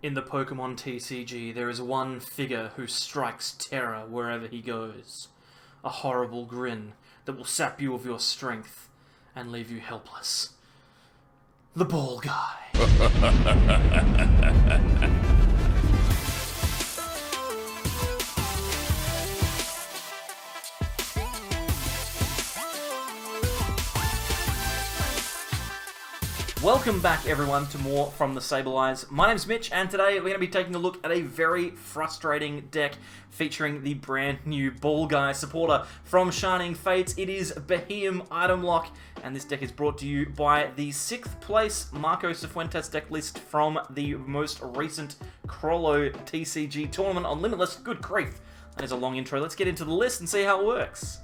In the Pokemon TCG, there is one figure who strikes terror wherever he goes. A horrible grin that will sap you of your strength and leave you helpless. The Ball Guy. Welcome back, everyone, to more from the Sableyes. My name's Mitch, and today we're going to be taking a look at a very frustrating deck featuring the brand new Ball Guy supporter from Shining Fates. It is Beheeyem Item Lock, and this deck is brought to you by the 6th place Marco Cifuentes deck list from the most recent Crollo TCG tournament on Limitless. Good grief, that is a long intro. Let's get into the list and see how it works.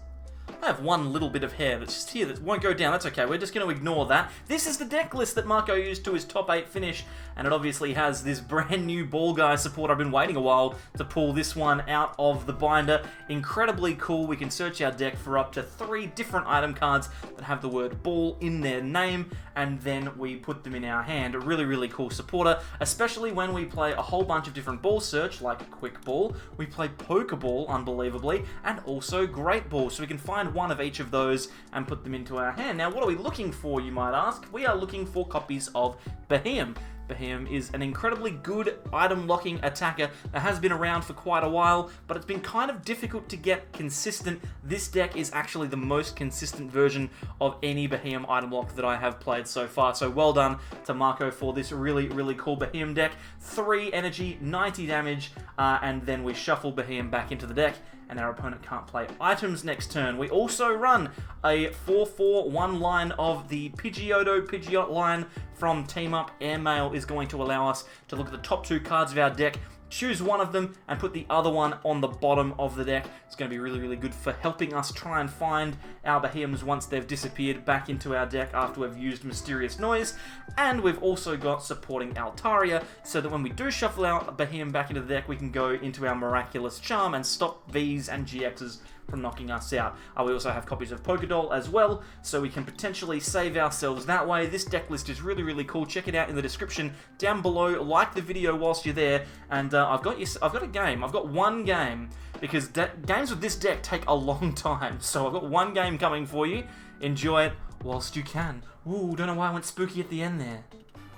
I have one little bit of hair that's just here that won't go down. That's okay. We're just going to ignore that. This is the deck list that Marco used to his top 8 finish, and it obviously has this brand new Ball Guy support. I've been waiting a while to pull this one out of the binder. Incredibly cool. We can search our deck for up to 3 different item cards that have the word ball in their name, and then we put them in our hand. A really, really cool supporter, especially when we play a whole bunch of different ball search, like Quick Ball. We play Pokeball, unbelievably, and also Great Ball, so we can find one of each of those and put them into our hand. Now, what are we looking for, you might ask? We are looking for copies of Beheeyem. Beheeyem is an incredibly good item-locking attacker that has been around for quite a while, but it's been kind of difficult to get consistent. This deck is actually the most consistent version of any Beheeyem item lock that I have played so far, so well done to Marco for this really, really cool Beheeyem deck. 3 energy, 90 damage, and then we shuffle Beheeyem back into the deck, and our opponent can't play items next turn. We also run a 4-4-1 line of the Pidgeot line from Team Up. Airmail is going to allow us to look at the top 2 cards of our deck, choose one of them, and put the other one on the bottom of the deck. It's going to be really, really good for helping us try and find our Beheeyems once they've disappeared back into our deck after we've used Mysterious Noise. And we've also got supporting Altaria, so that when we do shuffle out Beheeyem back into the deck, we can go into our Miraculous Charm and stop Vs and GXs from knocking us out. We also have copies of Pokédoll as well, so we can potentially save ourselves that way. This deck list is really, really cool. Check it out in the description down below. Like the video whilst you're there, and I've got a game. I've got one game, because games with this deck take a long time, so I've got one game coming for you. Enjoy it whilst you can. Ooh, don't know why I went spooky at the end there.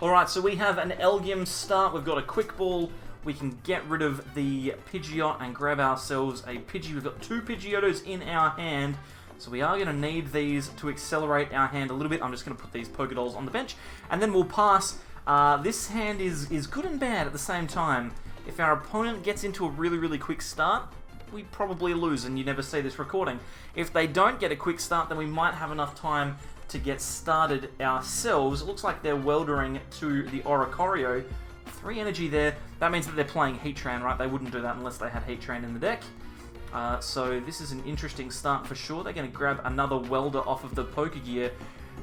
Alright, so we have an Elgyem start. We've got a Quick Ball. We can get rid of the Pidgeot and grab ourselves a Pidgey. We've got 2 Pidgeottos in our hand, so we are going to need these to accelerate our hand a little bit. I'm just going to put these Pokédolls on the bench, and then we'll pass. This hand is good and bad at the same time. If our opponent gets into a really, really quick start, we probably lose, and you never see this recording. If they don't get a quick start, then we might have enough time to get started ourselves. It looks like they're weldering to the Oricorio. 3 energy there. That means that they're playing Heatran, right? They wouldn't do that unless they had Heatran in the deck. So this is an interesting start for sure. They're going to grab another welder off of the Pokegear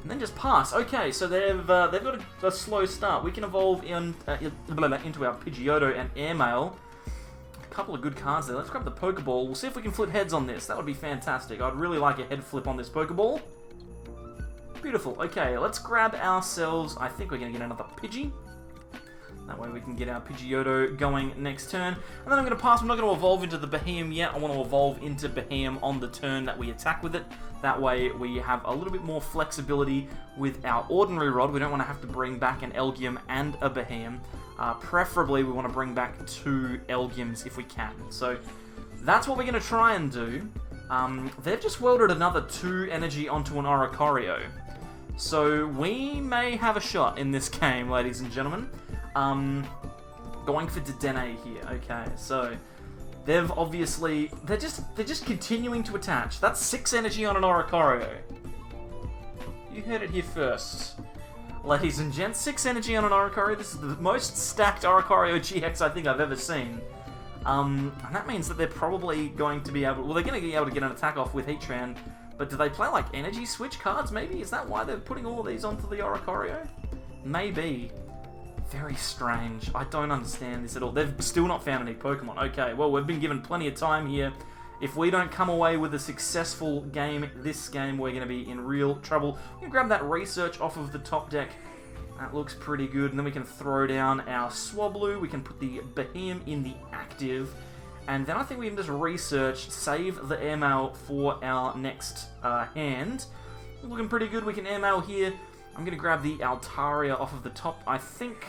and then just pass. Okay, so they've got a slow start. We can evolve into our Pidgeotto and Airmail. A couple of good cards there. Let's grab the Pokeball. We'll see if we can flip heads on this. That would be fantastic. I'd really like a head flip on this Pokeball. Beautiful. Okay, let's grab ourselves. I think we're going to get another Pidgey. That way we can get our Pidgeotto going next turn. And then I'm going to pass. I'm not going to evolve into the Beheeyem yet. I want to evolve into Beheeyem on the turn that we attack with it. That way we have a little bit more flexibility with our Ordinary Rod. We don't want to have to bring back an Elgyem and a Beheeyem. Preferably we want to bring back 2 Elgyems if we can. So that's what we're going to try and do. They've just welded another 2 energy onto an Oricorio. So we may have a shot in this game, ladies and gentlemen. Going for Dedenne here. Okay, so they've obviously they're just continuing to attach. That's 6 energy on an Oricorio. You heard it here first, ladies and gents. 6 energy on an Oricorio. This is the most stacked Oricorio GX I think I've ever seen. And that means that they're probably going to be able. Well, they're going to be able to get an attack off with Heatran. But do they play like energy switch cards? Maybe is that why they're putting all of these onto the Oricorio? Maybe. Very strange. I don't understand this at all. They've still not found any Pokemon. Okay, well, we've been given plenty of time here. If we don't come away with a successful game this game, we're going to be in real trouble. You can grab that research off of the top deck. That looks pretty good. And then we can throw down our Swablu. We can put the Beheeyem in the active. And then I think we can just research, save the airmail for our next hand. Looking pretty good. We can airmail here. I'm going to grab the Altaria off of the top. I think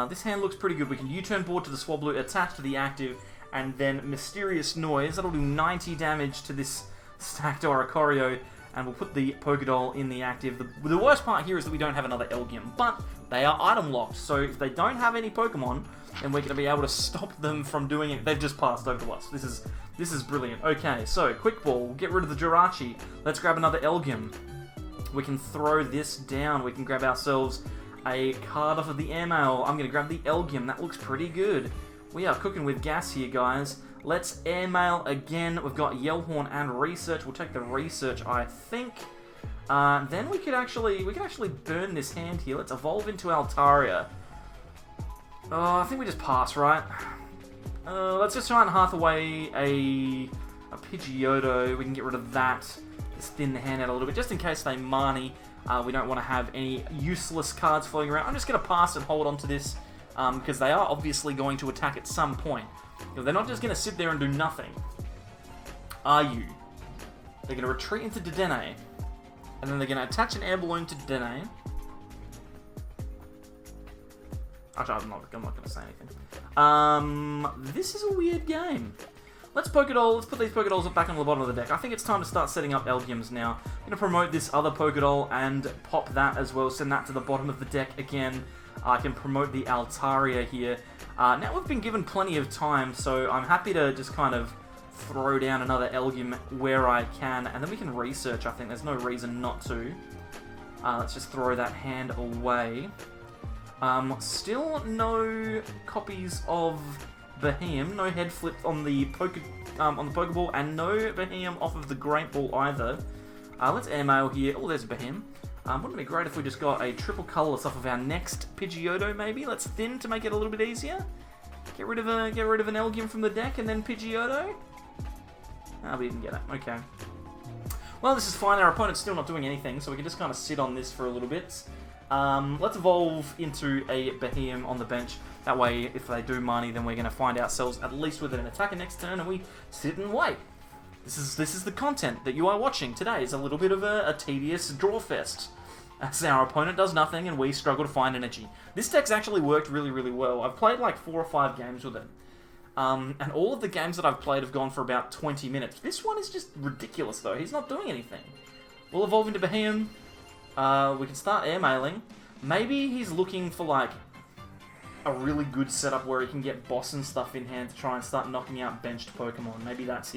this hand looks pretty good. We can U-turn board to the Swablu, attach to the active, and then Mysterious Noise. That'll do 90 damage to this stacked Oricorio, and we'll put the Pokédoll in the active. The worst part here is that we don't have another Elgyem, but they are item locked, so if they don't have any Pokemon, then we're going to be able to stop them from doing it. They've just passed over to us. This is brilliant. Okay, so Quick Ball, we'll get rid of the Jirachi. Let's grab another Elgyem. We can throw this down. We can grab ourselves a card off of the airmail. I'm going to grab the Elgyem. That looks pretty good. We are cooking with gas here, guys. Let's airmail again. We've got Yellhorn and Research. We'll take the Research, I think. Then we could actually burn this hand here. Let's evolve into Altaria. I think we just pass, right? Let's just try and hearth away a Pidgeotto. We can get rid of that. Just thin the hand out a little bit, just in case they Marnie. We don't want to have any useless cards floating around. I'm just going to pass and hold on to this, because they are obviously going to attack at some point. They're not just going to sit there and do nothing. Are you? They're going to retreat into Dedenne, and then they're going to attach an air balloon to Dedenne. Actually, I'm not going to say anything. This is a weird game. Let's put these Pokédolls back on the bottom of the deck. I think it's time to start setting up Elgyems now. I'm going to promote this other Pokédoll and pop that as well. Send that to the bottom of the deck again. I can promote the Altaria here. Now we've been given plenty of time, so I'm happy to just kind of throw down another Elgyem where I can. And then we can research, I think. There's no reason not to. Let's just throw that hand away. Still no copies of Beheeyem, no head flip on the Pokeball, and no Beheeyem off of the Great Ball either. Let's airmail here. Oh, there's Beheeyem. Wouldn't it be great if we just got a triple colourless off of our next Pidgeotto, maybe? Let's thin to make it a little bit easier. Get rid of an Elgyem from the deck and then Pidgeotto. We didn't get it. Okay. Well, this is fine. Our opponent's still not doing anything, so we can just kind of sit on this for a little bit. Let's evolve into a Beheeyem on the bench. That way, if they do Marnie, then we're going to find ourselves at least with an attacker next turn, and we sit and wait. This is the content that you are watching today. It's a little bit of a tedious draw fest, as our opponent does nothing and we struggle to find energy. This deck's actually worked really, really well. I've played like 4 or 5 games with it. And all of the games that I've played have gone for about 20 minutes. This one is just ridiculous, though. He's not doing anything. We'll evolve into Beheeyem. We can start airmailing. Maybe he's looking for, like, a really good setup where he can get boss and stuff in hand to try and start knocking out benched Pokemon. Maybe that's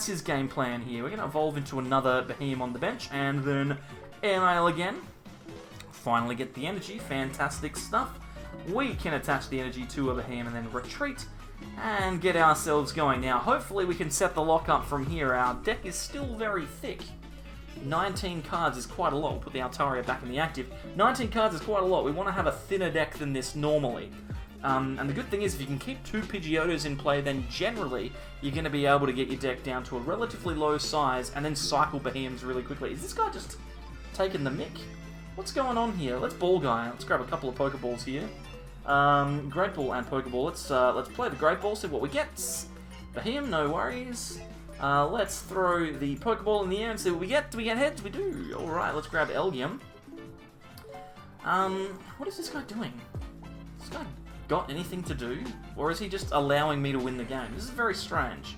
his game plan here. We're going to evolve into another Beheeyem on the bench, and then airmail again. Finally get the energy. Fantastic stuff. We can attach the energy to a Beheeyem and then retreat and get ourselves going. Now, hopefully we can set the lock up from here. Our deck is still very thick. 19 cards is quite a lot. We'll put the Altaria back in the active. 19 cards is quite a lot. We want to have a thinner deck than this normally. And the good thing is, if you can keep 2 Pidgeottos in play, then generally you're going to be able to get your deck down to a relatively low size and then cycle Beheeyems really quickly. Is this guy just taking the mick? What's going on here? Let's Ball Guy. Let's grab a couple of Pokeballs here. Great Ball and Pokeball. Let's play the Great Ball, see what we get. Beheeyem, no worries. Let's throw the Pokeball in the air and see what we get. Do we get heads? We do. Alright, let's grab Elgyem. What is this guy doing? Has this guy got anything to do? Or is he just allowing me to win the game? This is very strange.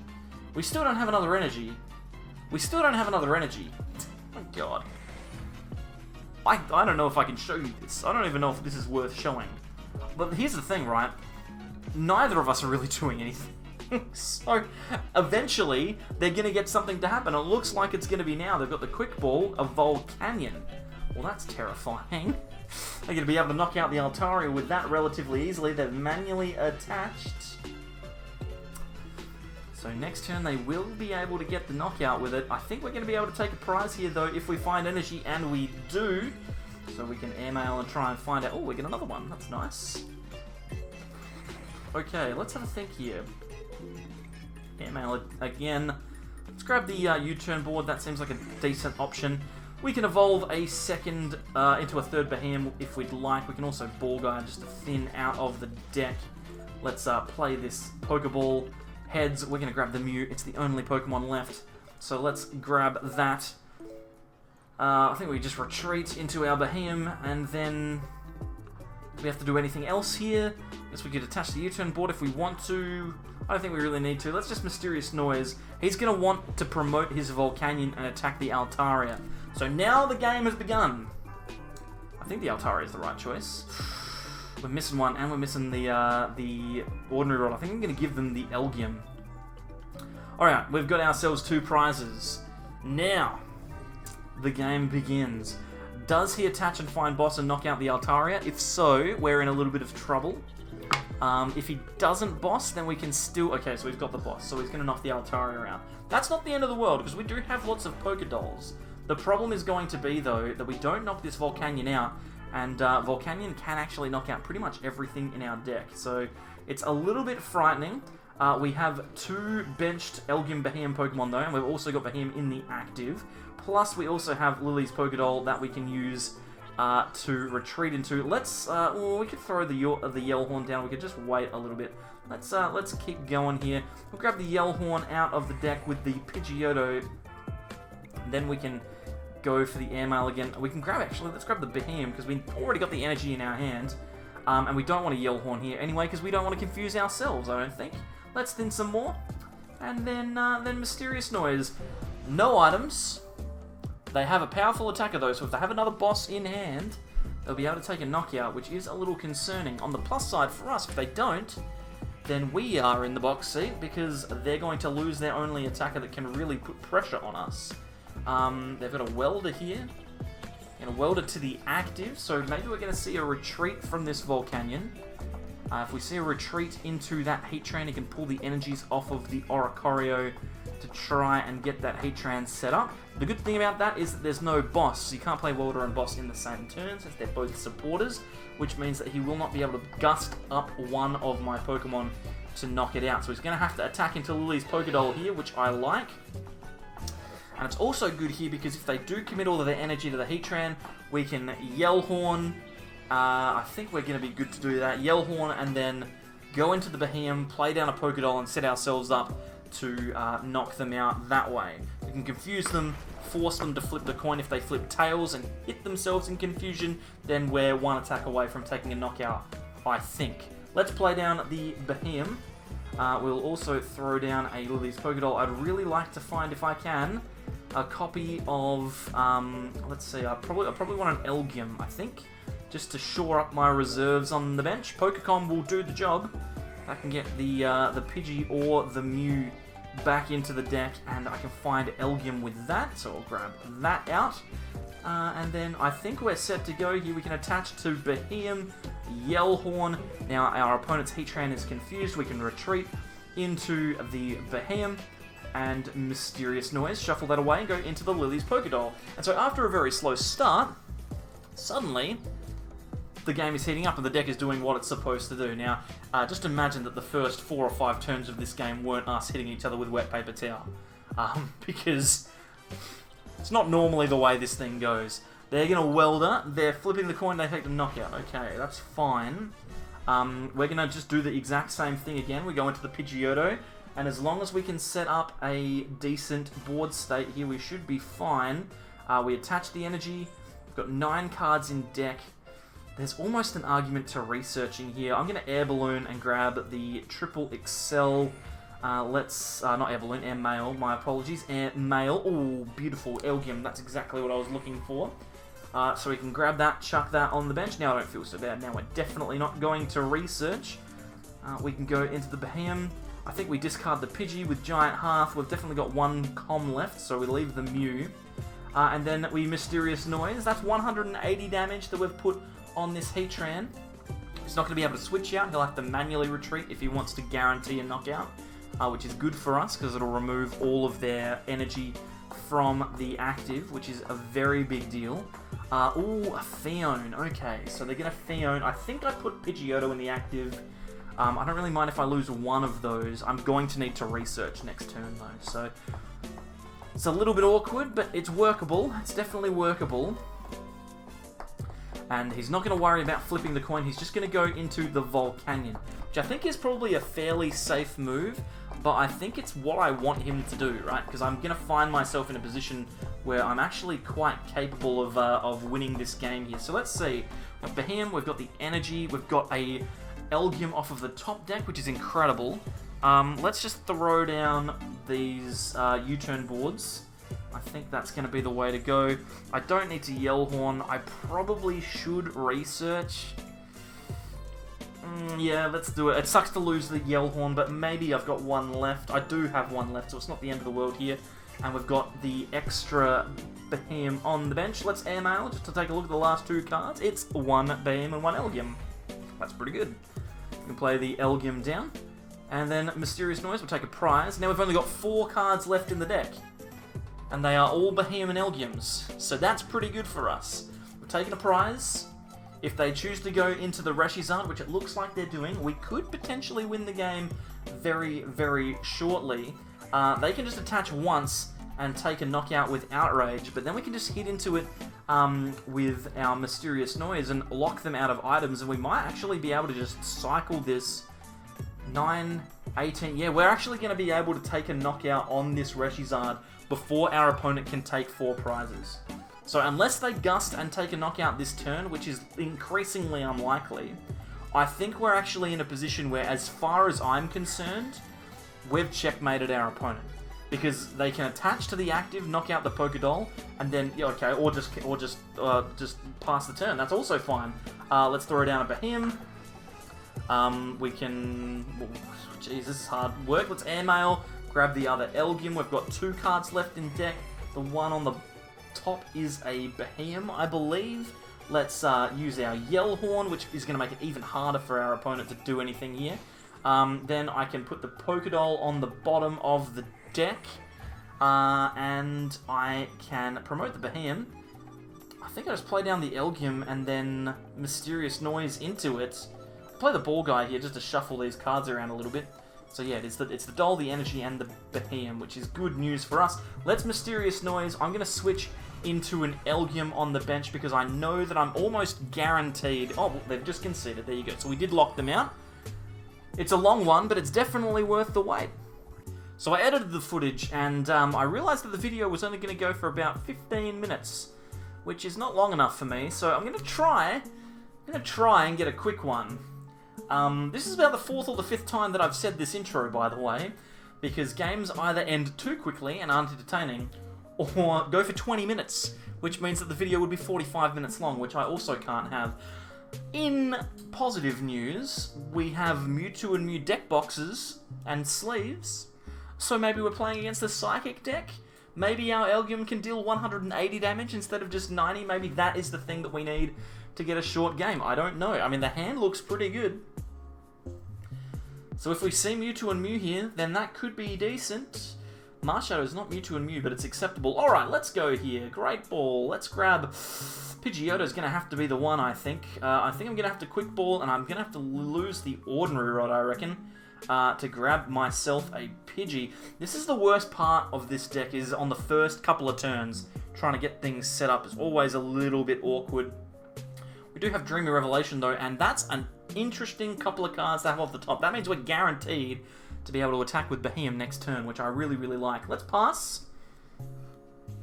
We still don't have another energy. Oh my god. I don't know if I can show you this. I don't even know if this is worth showing. But here's the thing, right? Neither of us are really doing anything. So, eventually, they're going to get something to happen. It looks like it's going to be now. They've got the Quick Ball of Volcanion. Well, that's terrifying. They're going to be able to knock out the Altaria with that relatively easily. They've manually attached. So next turn, they will be able to get the knockout with it. I think we're going to be able to take a prize here, though, if we find energy, and we do. So we can airmail and try and find out. Oh, we get another one. That's nice. Okay, let's have a think here. Airmail it again. Let's grab the U-turn board. That seems like a decent option. We can evolve a second into a third Beheeyem if we'd like. We can also Ball Guy just to thin out of the deck. Let's play this Pokeball. Heads, we're going to grab the Mew. It's the only Pokemon left. So let's grab that. I think we just retreat into our Beheeyem, and then... Do we have to do anything else here? I guess we could attach the U-turn board if we want to. I don't think we really need to. Let's just Mysterious Noise. He's going to want to promote his Volcanion and attack the Altaria. So now the game has begun. I think the Altaria is the right choice. We're missing one, and we're missing the Ordinary Rod. I think I'm going to give them the Elgyem. Alright, we've got ourselves 2 prizes. Now, the game begins. Does he attach and find boss and knock out the Altaria? If so, we're in a little bit of trouble. If he doesn't boss, then we can still... Okay, so we've got the boss, so he's going to knock the Altaria out. That's not the end of the world, because we do have lots of Pokedolls. The problem is going to be, though, that we don't knock this Volcanion out, and Volcanion can actually knock out pretty much everything in our deck. So it's a little bit frightening. We have 2 benched Elgyem Beheeyem Pokemon, though, and we've also got Beheeyem in the active. Plus, we also have Lily's Pokedoll that we can use to retreat into. Let's, well, we could throw the Yellhorn down. We could just wait a little bit. Let's keep going here. We'll grab the Yellhorn out of the deck with the Pidgeotto. Then we can go for the Airmail again. We can grab, actually, let's grab the Beheeyem, because we've already got the energy in our hand. And we don't want a Yellhorn here anyway, because we don't want to confuse ourselves, I don't think. Let's thin some more. And then Mysterious Noise. No items. They have a powerful attacker, though, so if they have another boss in hand, they'll be able to take a knockout, which is a little concerning. On the plus side for us, if they don't, then we are in the box seat, because they're going to lose their only attacker that can really put pressure on us. They've got a Welder here, and a Welder to the active, so maybe we're going to see a retreat from this Volcanion. If we see a retreat into that Heatran, it can pull the energies off of the Oricorio to try and get that Heatran set up. The good thing about that is that there's no boss, so you can't play Welder and boss in the same turn, since they're both supporters, which means that he will not be able to gust up one of my Pokemon to knock it out. So he's going to have to attack into Lily's Pokedoll here, which I like. And it's also good here because if they do commit all of their energy to the Heatran, we can Yellhorn. I think we're going to be good to do that. Yellhorn and then go into the Beheeyem, play down a Pokedoll and set ourselves up to knock them out that way. We can confuse them, force them to flip the coin. If they flip tails and hit themselves in confusion, then we're one attack away from taking a knockout, I think. Let's play down the Beheeyem. We'll also throw down a Lily's Pokedoll. I'd really like to find, if I can, a copy of, let's see, I probably want an Elgyem, I think, just to shore up my reserves on the bench. Pokecom will do the job. I can get the Pidgey or the Mew back into the deck, and I can find Elgyem with that, so I'll grab that out. And then I think we're set to go here. We can attach to Beheeyem, Yellhorn. Now our opponent's Heatran is confused. We can retreat into the Beheeyem and Mysterious Noise, shuffle that away and go into the Lily's Pokedoll. And so after a very slow start, suddenly the game is heating up and the deck is doing what it's supposed to do. Now, just imagine that the first 4 or 5 turns of this game weren't us hitting each other with wet paper towel. Because it's not normally the way this thing goes. They're going to Welder, they're flipping the coin, they take the knockout. Okay, that's fine. We're going to just do the exact same thing again. We go into the Pidgeotto, and as long as we can set up a decent board state here, we should be fine. We attach the energy. We've got 9 cards in deck. There's almost an argument to researching here. I'm going to Air Balloon and grab the Triple Excel. Not Air Balloon, Air Mail, my apologies. Air Mail. Oh, beautiful Elgyem. That's exactly what I was looking for. So we can grab that, chuck that on the bench. Now I don't feel so bad. Now we're definitely not going to research. We can go into the Beheeyem. I think we discard the Pidgey with Giant Hearth. We've definitely got 1 comm left, so we leave the Mew. And then we Mysterious Noise. That's 180 damage that we've put on this Heatran. He's not going to be able to switch out. He'll have to manually retreat if he wants to guarantee a knockout, which is good for us because it'll remove all of their energy from the active, which is a very big deal. Ooh, a Theone. Okay, so they're going to Theone. I think I put Pidgeotto in the active. I don't really mind if I lose one of those. I'm going to need to research next turn, though. So It's a little bit awkward, but it's workable. It's definitely workable. And he's not going to worry about flipping the coin. He's just going to go into the Volcanion, which I think is probably a fairly safe move, but I think it's what I want him to do, right? Because I'm going to find myself in a position where I'm actually quite capable of winning this game here. So let's see. We've got Beheeyem, we've got the Energy, we've got a Elgyem off of the top deck, which is incredible. Let's just throw down these U-turn boards. I think that's going to be the way to go. I don't need to Yell Horn. I probably should research. Yeah, let's do it. It sucks to lose the Yell Horn, but maybe I've got one left. I do have one left, so it's not the end of the world here. And we've got the extra Beheeyem on the bench. Let's airmail just to take a look at the last two cards. It's one Beheeyem and one Elgyem. That's pretty good. We can play the Elgyem down. And then Mysterious Noise will take a prize. Now we've only got 4 cards left in the deck. And they are all Beheeyem and Elgyems. So that's pretty good for us. We're taking a prize. If they choose to go into the Reshizard, which it looks like they're doing, we could potentially win the game very, very shortly. They can just attach once and take a knockout with Outrage, but then we can just hit into it with our Mysterious Noise and lock them out of items, and we might actually be able to just cycle this 9, 18... Yeah, we're actually going to be able to take a knockout on this Reshizard before our opponent can take 4 prizes. So unless they gust and take a knockout this turn, which is increasingly unlikely, I think we're actually in a position where, as far as I'm concerned, we've checkmated our opponent. Because they can attach to the active, knock out the Pokédoll, and then, yeah, okay, or just pass the turn. That's also fine. Let's throw down a Beheeyem. We can... Jeez, this is hard work. Let's airmail. Grab the other Elgyem. We've got 2 cards left in deck. The one on the top is a Beheeyem, I believe. Let's use our Yell Horn, which is going to make it even harder for our opponent to do anything here. Then I can put the Pokédoll on the bottom of the deck. And I can promote the Beheeyem. I think I just play down the Elgyem and then Mysterious Noise into it. I'll play the ball guy here just to shuffle these cards around a little bit. So yeah, it's the Doll, the Energy, and the Beheeyem, which is good news for us. Let's Mysterious Noise. I'm going to switch into an Elgyem on the bench because I know that I'm almost guaranteed... Oh, well, they've just conceded. There you go. So we did lock them out. It's a long one, but it's definitely worth the wait. So I edited the footage, and I realized that the video was only going to go for about 15 minutes, which is not long enough for me. So I'm going to try and get a quick one. This is about the 4th or the 5th time that I've said this intro, by the way, because games either end too quickly and aren't entertaining, or go for 20 minutes, which means that the video would be 45 minutes long, which I also can't have. In positive news, we have Mewtwo and Mew deck boxes and sleeves, so maybe we're playing against a Psychic deck? Maybe our Elgyem can deal 180 damage instead of just 90? Maybe that is the thing that we need to get a short game. I don't know. I mean, the hand looks pretty good. So if we see Mewtwo and Mew here, then that could be decent. Marshadow is not Mewtwo and Mew, but it's acceptable. Alright, let's go here. Great ball. Let's grab... Pidgeotto's going to have to be the one, I think. I think I'm going to have to quick ball, and I'm going to have to lose the Ordinary Rod, I reckon, to grab myself a Pidgey. This is the worst part of this deck, is on the first couple of turns. Trying to get things set up is always a little bit awkward. We do have Dreamy Revelation, though, and that's an interesting couple of cards to have off the top. That means we're guaranteed to be able to attack with Beheeyem next turn, which I really, really like. Let's pass,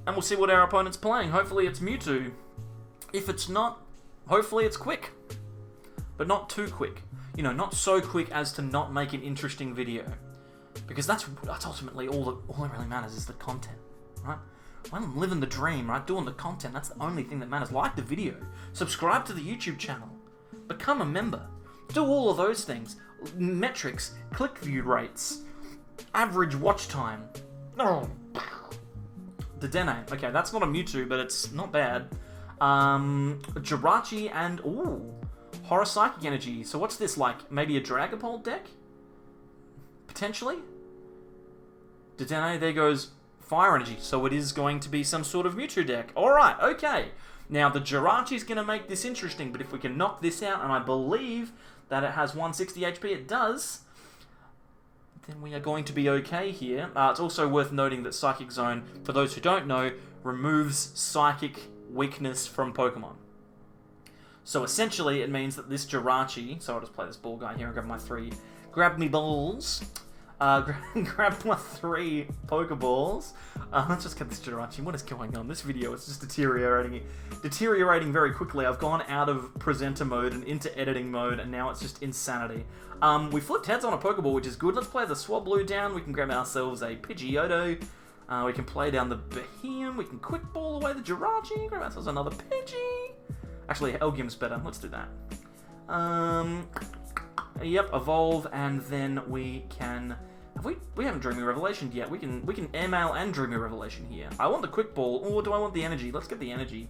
and we'll see what our opponent's playing. Hopefully it's Mewtwo. If it's not, hopefully it's quick. But not too quick. You know, not so quick as to not make an interesting video. Because that's ultimately all that really matters, is the content, right? I'm living the dream, right? Doing the content, that's the only thing that matters. Like the video, subscribe to the YouTube channel, become a member, do all of those things. Metrics, click view rates, average watch time. Oh. Dedenne, okay, that's not a Mewtwo, but it's not bad. Jirachi and, ooh, Horror Psychic Energy. So what's this, like, maybe a Dragapult deck? Potentially? Dedenne, there goes Fire Energy, so it is going to be some sort of Mewtwo deck. Alright, okay. Now, the Jirachi's going to make this interesting, but if we can knock this out, and I believe that it has 160 HP, it does, then we are going to be okay here. It's also worth noting that Psychic Zone, for those who don't know, removes Psychic weakness from Pokemon. So essentially, it means that this Jirachi... So I'll just play this ball guy here and grab my 3... Grab me balls. Grab my 3 Pokeballs. Let's just get this Jirachi. What is going on? This video is just deteriorating very quickly. I've gone out of presenter mode and into editing mode, and now it's just insanity. We flipped heads on a Pokeball, which is good. Let's play the Swablu down. We can grab ourselves a Pidgeotto. We can play down the Beheeyem. We can quick ball away the Jirachi. Grab ourselves another Pidgey. Actually, Elgyem's better. Let's do that. Yep, evolve, and then we can... We haven't Dreamy Revelation yet. We can Airmail and Dreamy Revelation here. I want the Quick Ball, or do I want the Energy? Let's get the Energy.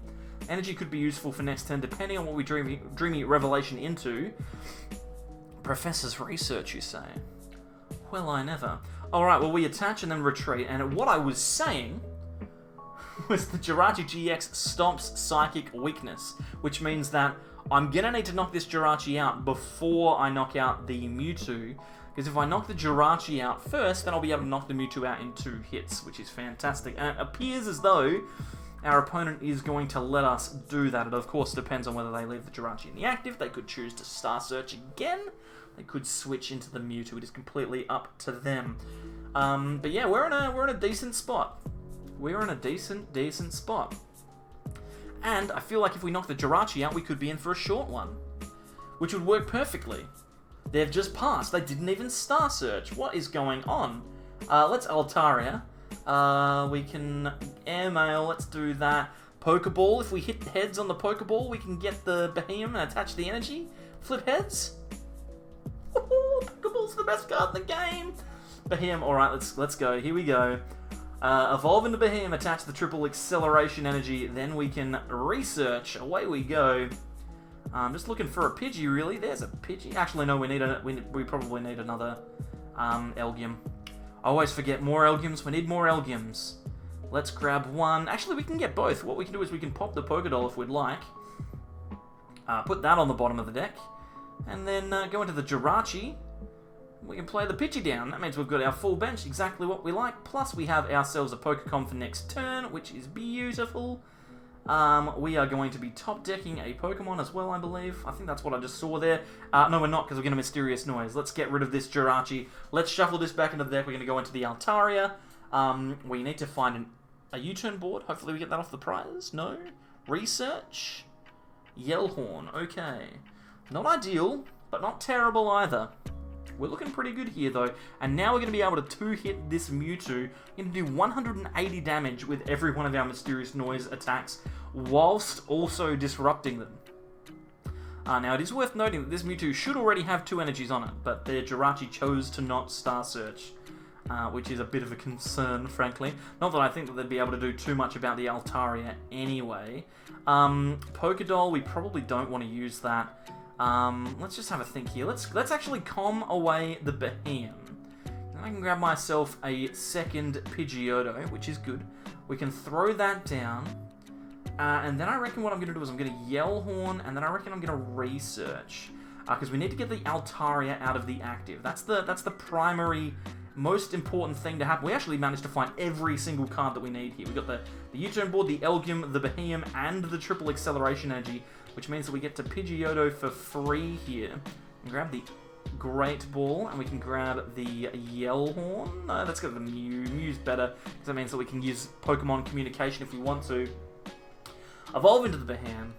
Energy could be useful for next turn, depending on what we Dreamy Revelation into. Professor's research, you say? Well, I never. Alright, well, we attach and then retreat, and what I was saying was the Jirachi GX stops Psychic weakness, which means that I'm gonna need to knock this Jirachi out before I knock out the Mewtwo, because if I knock the Jirachi out first, then I'll be able to knock the Mewtwo out in 2 hits, which is fantastic. And it appears as though our opponent is going to let us do that. It of course depends on whether they leave the Jirachi in the active. They could choose to Star Search again. They could switch into the Mewtwo. It is completely up to them. But yeah, we're in a decent spot. We're in a decent spot. And I feel like if we knock the Jirachi out, we could be in for a short one, which would work perfectly. They've just passed. They didn't even Star Search. What is going on? Let's Altaria. We can Airmail. Let's do that. Pokeball. If we hit heads on the Pokeball, we can get the Beheeyem and attach the energy. Flip heads. Pokeball's the best card in the game. Beheeyem. All right, let's go. Here we go. Evolve into Beheeyem. Attach the triple acceleration energy. Then we can research. Away we go. I'm just looking for a Pidgey, really. There's a Pidgey. Actually, no, we probably need another Elgyem. I always forget more Elgyems. We need more Elgyems. Let's grab one. Actually, we can get both. What we can do is we can pop the Pokédoll if we'd like. Put that on the bottom of the deck. And then go into the Jirachi. We can play the Pidgey down. That means we've got our full bench, exactly what we like. Plus, we have ourselves a Pokecom for next turn, which is beautiful. We are going to be top-decking a Pokemon as well, I believe. I think that's what I just saw there. No, we're not, because we're going to Mysterious Noise. Let's get rid of this Jirachi. Let's shuffle this back into the deck. We're going to go into the Altaria. We need to find a U-turn board. Hopefully we get that off the prize. No. Research. Yellhorn. Okay. Not ideal, but not terrible either. We're looking pretty good here, though. And now we're going to be able to 2-hit this Mewtwo. We're going to do 180 damage with every one of our Mysterious Noise attacks, whilst also disrupting them. Now, it is worth noting that this Mewtwo should already have 2 energies on it, but the Jirachi chose to not Star Search, which is a bit of a concern, frankly. Not that I think that they'd be able to do too much about the Altaria anyway. Pokédoll, we probably don't want to use that. Let's just have a think here. Let's actually calm away the Beheeyem. I can grab myself a second Pidgeotto, which is good. We can throw that down. And then I reckon what I'm going to do is I'm going to Yellhorn, and then I reckon I'm going to Research. Because we need to get the Altaria out of the active. That's the primary, most important thing to happen. We actually managed to find every single card that we need here. We've got the U-turn board, the Elgyem, the Beheeyem, and the triple acceleration energy, which means that we get to Pidgeotto for free here. And grab the Great Ball, and we can grab the Yellhorn. No, let's go to the Mew. Mew's better, because that means that we can use Pokemon communication if we want to. Evolve into the Beheeyem.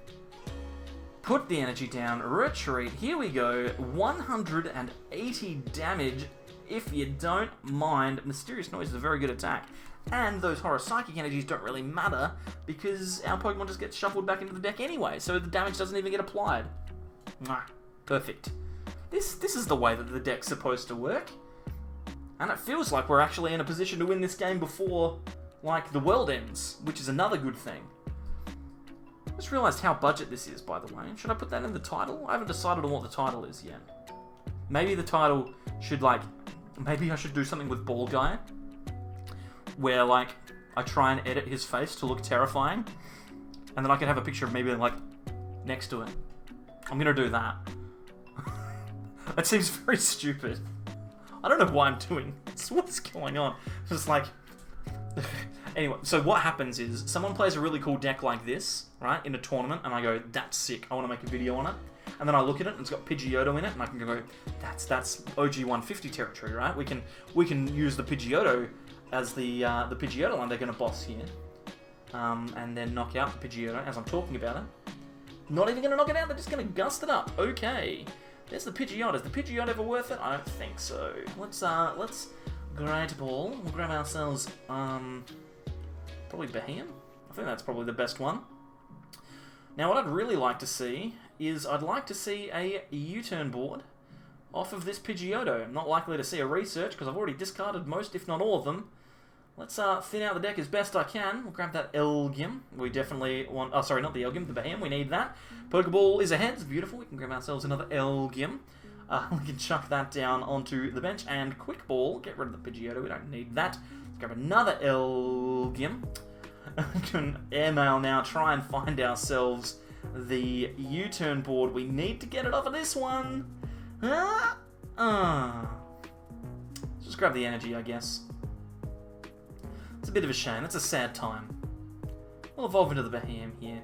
Put the energy down. Retreat. Here we go. 180 damage, if you don't mind. Mysterious Noise is a very good attack. And those Horror Psychic energies don't really matter, because our Pokemon just get shuffled back into the deck anyway, so the damage doesn't even get applied. Mwah. Perfect. This is the way that the deck's supposed to work. And it feels like we're actually in a position to win this game before, like, the world ends, which is another good thing. I just realised how budget this is, by the way. Should I put that in the title? I haven't decided on what the title is yet. Maybe the title should, like... Maybe I should do something with Ball Guy, where, like, I try and edit his face to look terrifying, and then I can have a picture of me being, like, next to it. I'm gonna do that. That seems very stupid. I don't know why I'm doing this. What's going on? Just like... Anyway, so what happens is, someone plays a really cool deck like this, right, in a tournament, and I go, that's sick, I want to make a video on it. And then I look at it, and it's got Pidgeotto in it, and I can go, that's OG 150 territory, right? We can use the Pidgeotto as the Pidgeotto line they're going to boss here. And then knock out the Pidgeotto as I'm talking about it. Not even going to knock it out, they're just going to gust it up. Okay. There's the Pidgeotto. Is the Pidgeotto ever worth it? I don't think so. Let's Great Ball. We'll grab ourselves, probably Beheeyem. I think that's probably the best one. Now, what I'd really like to see is I'd like to see a U-turn board off of this Pidgeotto. I'm not likely to see a research because I've already discarded most, if not all of them. Let's thin out the deck as best I can. We'll grab that Elgyem. We definitely want... Oh, sorry, not the Elgyem, the Beheeyem. We need that. Pokeball is ahead. It's beautiful. We can grab ourselves another Elgyem. We can chuck that down onto the bench. And Quick Ball. Get rid of the Pidgeotto. We don't need that. Let's grab another Elgyem. We can airmail now. Try and find ourselves the U-turn board. We need to get it off of this one. Just grab the energy, I guess. It's a bit of a shame. It's a sad time. We'll evolve into the Beheeyem here.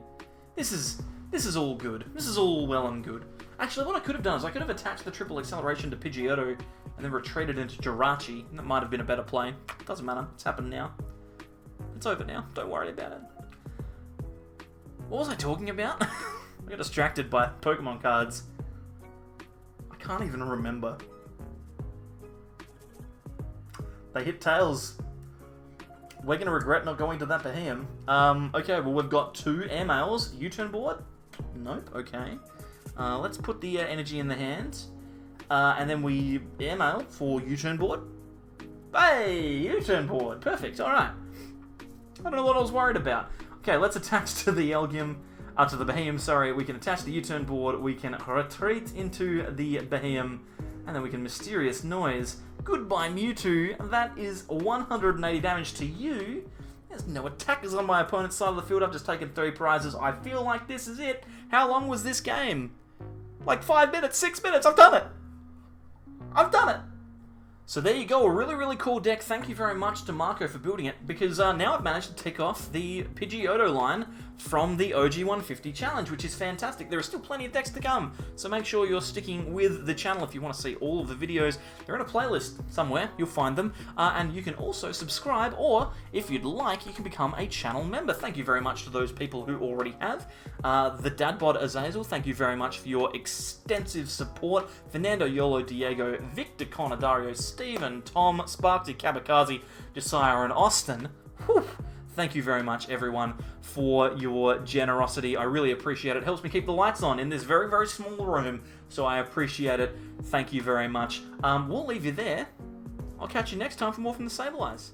This is all good. This is all well and good. Actually, what I could have done is I could have attached the triple acceleration to Pidgeotto and then retreated into Jirachi. That might have been a better play. Doesn't matter. It's happened now. It's over now. Don't worry about it. What was I talking about? I got distracted by Pokemon cards. I can't even remember. They hit tails. We're going to regret not going to that Beheeyem. Okay, well, we've got 2 airmails. U-turn board? Nope, okay. Let's put the energy in the hand. And then we airmail for U-turn board. Hey, U-turn board. Perfect, alright. I don't know what I was worried about. Okay, let's attach to the Elgyem, to the Beheeyem, sorry. We can attach the U-turn board. We can retreat into the Beheeyem. And then we can Mysterious Noise. Goodbye, Mewtwo. That is 180 damage to you. There's no attackers on my opponent's side of the field. I've just taken 3 prizes. I feel like this is it. How long was this game? Like 5 minutes, 6 minutes. I've done it. I've done it. So there you go, a really, really cool deck. Thank you very much to Marco for building it, because now I've managed to tick off the Pidgeotto line from the OG 150 challenge, which is fantastic. There are still plenty of decks to come, so make sure you're sticking with the channel if you want to see all of the videos. They're in a playlist somewhere, you'll find them, and you can also subscribe, or if you'd like, you can become a channel member. Thank you very much to those people who already have. The Dadbod Azazel, thank you very much for your extensive support. Fernando, Yolo, Diego, Victor, Connor, Dario, Stephen, Tom, Sparksy, Kabakazi, Josiah, and Austin. Whew. Thank you very much, everyone, for your generosity. I really appreciate it. It helps me keep the lights on in this very, very small room, so I appreciate it. Thank you very much. We'll leave you there. I'll catch you next time for more from the Sableyes.